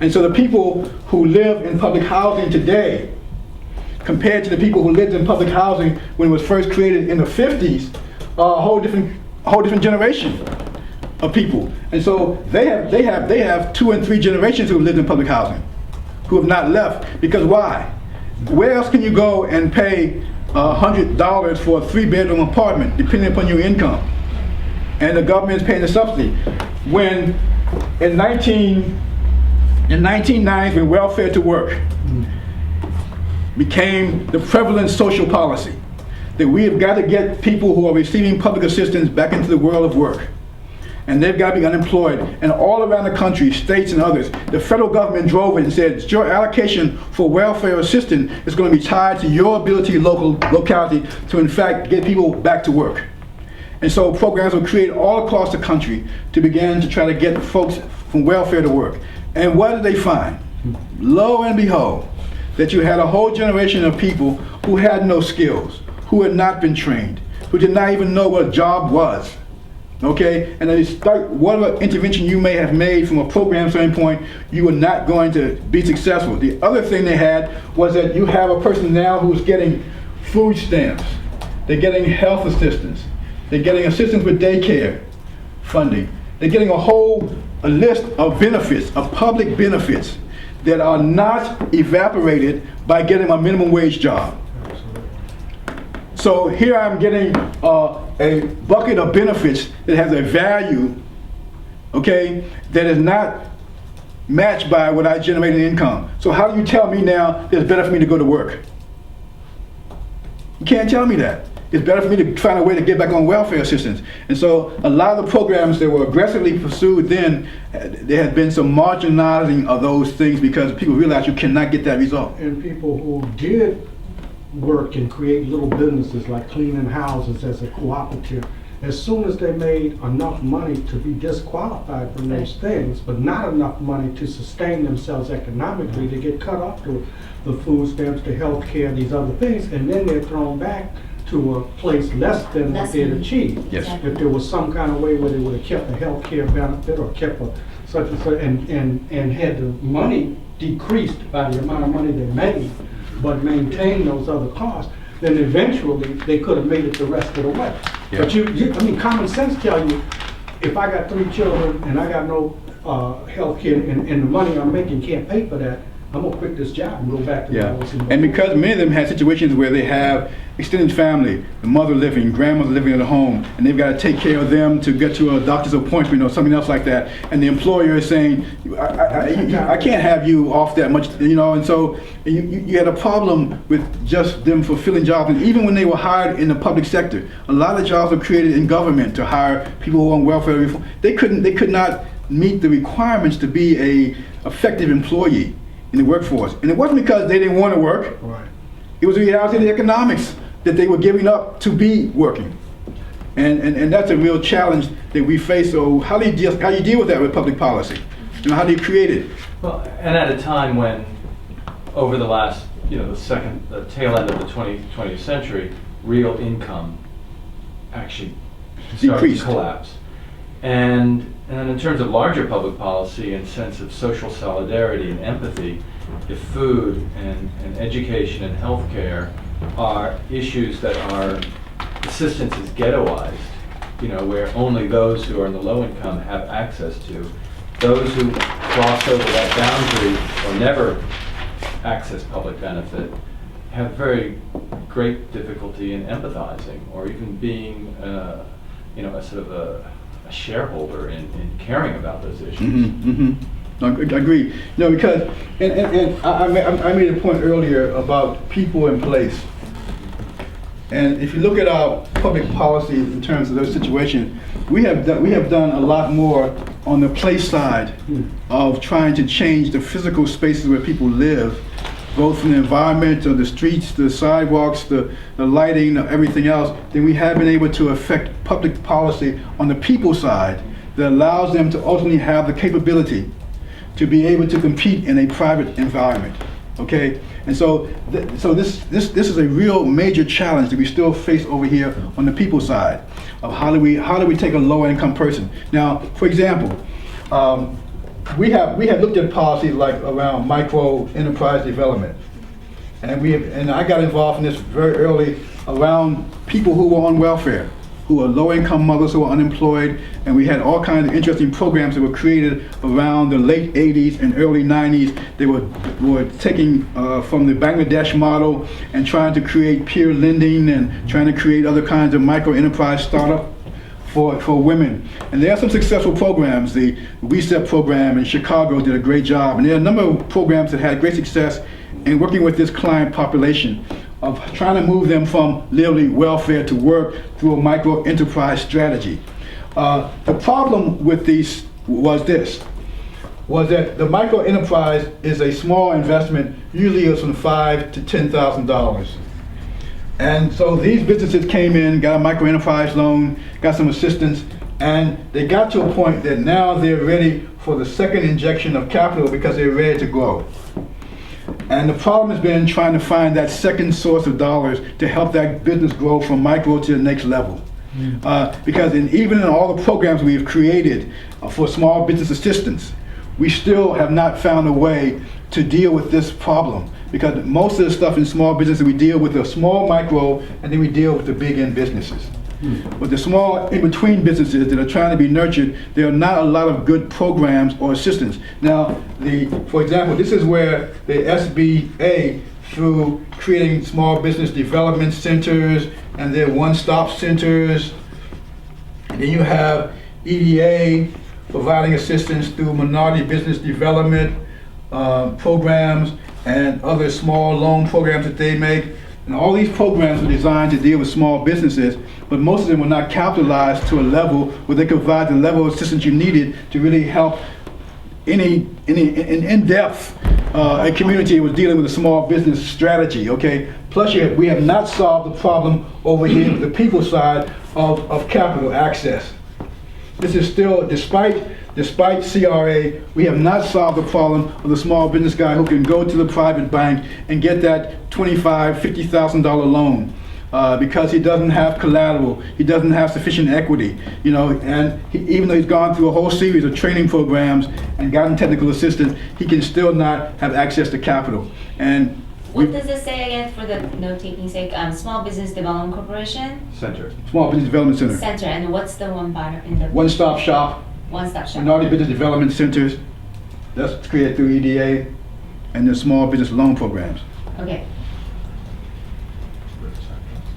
And so the people who live in public housing today, compared to the people who lived in public housing when it was first created in the 50s, are a whole different generation of people. And so they have 2 and 3 generations who have lived in public housing, who have not left. Because why? Where else can you go and pay $100 for a 3-bedroom apartment, depending upon your income? And the government is paying the subsidy. When in 1990, when welfare to work became the prevalent social policy, that we have got to get people who are receiving public assistance back into the world of work. And they've got to be unemployed. And all around the country, states and others, the federal government drove it and said, your allocation for welfare assistance is going to be tied to your ability locality to in fact get people back to work. And so programs were created all across the country to begin to try to get folks from welfare to work. And what did they find? Lo and behold, that you had a whole generation of people who had no skills, who had not been trained, who did not even know what a job was. Okay, and then whatever intervention you may have made from a program standpoint, you were not going to be successful. The other thing they had was that you have a person now who's getting food stamps, they're getting health assistance, they're getting assistance with daycare funding, they're getting a list of benefits, of public benefits that are not evaporated by getting a minimum wage job. So here I'm getting a bucket of benefits that has a value, okay, that is not matched by what I generate in income. So how do you tell me now it's better for me to go to work? You can't tell me that. It's better for me to find a way to get back on welfare assistance. And so a lot of the programs that were aggressively pursued then, there had been some marginalizing of those things because people realized you cannot get that result. And people who did work and create little businesses like cleaning houses as a cooperative, as soon as they made enough money to be disqualified from those things, but not enough money to sustain themselves economically, they get cut off to the food stamps, the health care, these other things, and then they're thrown back to a place less than what they had achieved. Yes. If there was some kind of way where they would have kept a health care benefit or kept a such and such and had the money decreased by the amount of money they made, but maintain those other costs, then eventually they could have made it the rest of the way. Yeah. But I mean, common sense tells you, if I got 3 children and I got no health care and the money I'm making can't pay for that, I'm gonna quit this job and go back to what I was in. And because many of them had situations where they have extended family, the mother living, grandmother living at home, and they've got to take care of them to get to a doctor's appointment or something else like that, and the employer is saying, I can't have you off that much, and so you had a problem with just them fulfilling jobs. And even when they were hired in the public sector, a lot of jobs were created in government to hire people who were on welfare reform. They could not meet the requirements to be a effective employee in the workforce. And it wasn't because they didn't want to work. Right. It was the reality of the economics that they were giving up to be working. And that's a real challenge that we face. So how do you deal with that with public policy? How do you create it? Well, and at a time when over the last, the tail end of the 20th century, real income actually started to collapse. And then in terms of larger public policy and sense of social solidarity and empathy, if food and education and healthcare are issues that are, assistance is ghettoized, where only those who are in the low income have access to, those who cross over that boundary or never access public benefit have very great difficulty in empathizing or even being a sort of a shareholder in caring about those issues. I agree. Because I made a point earlier about people in place. And if you look at our public policy in terms of those situations, we have done a lot more on the place side of trying to change the physical spaces where people live, both from the environment to the streets, the sidewalks, the lighting, everything else, then we have been able to affect public policy on the people side that allows them to ultimately have the capability to be able to compete in a private environment. Okay, and so this is a real major challenge that we still face over here on the people side of how do we take a low income person. Now, for example, we have looked at policies like around micro enterprise development. And I got involved in this very early around people who were on welfare, who are low-income mothers who are unemployed, and we had all kinds of interesting programs that were created around the late 80s and early 90s. They were taking from the Bangladesh model and trying to create peer lending and trying to create other kinds of micro-enterprise startup for women. And there are some successful programs. The Reset program in Chicago did a great job, and there are a number of programs that had great success in working with this client population of trying to move them from literally welfare to work through a micro enterprise strategy. The problem with these was that the micro enterprise is a small investment, usually it's from $5,000 to $10,000. And so these businesses came in, got a micro enterprise loan, got some assistance, and they got to a point that now they're ready for the second injection of capital because they're ready to grow. And the problem has been trying to find that second source of dollars to help that business grow from micro to the next level. Because even in all the programs we've created for small business assistance, we still have not found a way to deal with this problem. Because most of the stuff in small business we deal with are small micro, and then we deal with the big end businesses. But the small in-between businesses that are trying to be nurtured, there are not a lot of good programs or assistance. Now, for example, this is where the SBA, through creating small business development centers and their one-stop centers, and then you have EDA providing assistance through minority business development programs and other small loan programs that they make. And all these programs are designed to deal with small businesses, but most of them were not capitalized to a level where they could provide the level of assistance you needed to really help any in-depth a community was dealing with a small business strategy, okay? Plus we have not solved the problem over here with the people side of capital access. This is still, despite CRA, we have not solved the problem of the small business guy who can go to the private bank and get that $25,000, $50,000 loan because he doesn't have collateral, he doesn't have sufficient equity, you know, and even though he's gone through a whole series of training programs and gotten technical assistance, he can still not have access to capital. And what does it say again for the note-taking sake? Small Business Development Corporation? Center. Small Business Development Center. Center, and what's the one banner in the? One-stop shop. One-stop shop. Minority Business Development Centers. That's created through EDA and the small business loan programs. Okay.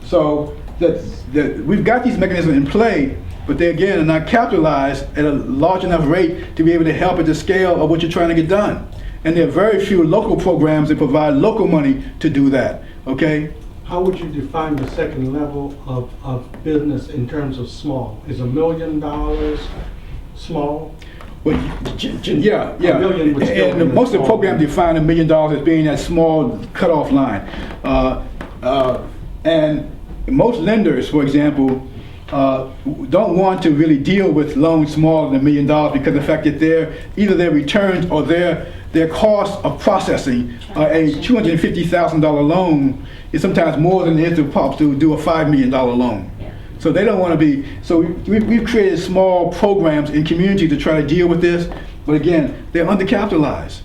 So we've got these mechanisms in play, but they again are not capitalized at a large enough rate to be able to help at the scale of what you're trying to get done. And there are very few local programs that provide local money to do that, okay? How would you define the second level of business in terms of small? Is $1 million small? Well, yeah. $1 million would still be And most of the small. programs define $1 million as being that small cutoff line. And most lenders, for example, don't want to really deal with loans smaller than $1 million because of the fact that either their returns or their cost of processing a $250,000 loan is sometimes more than it is to do a $5 million loan. Yeah. So they don't want to be, so we've created small programs in community to try to deal with this, but again, they're undercapitalized.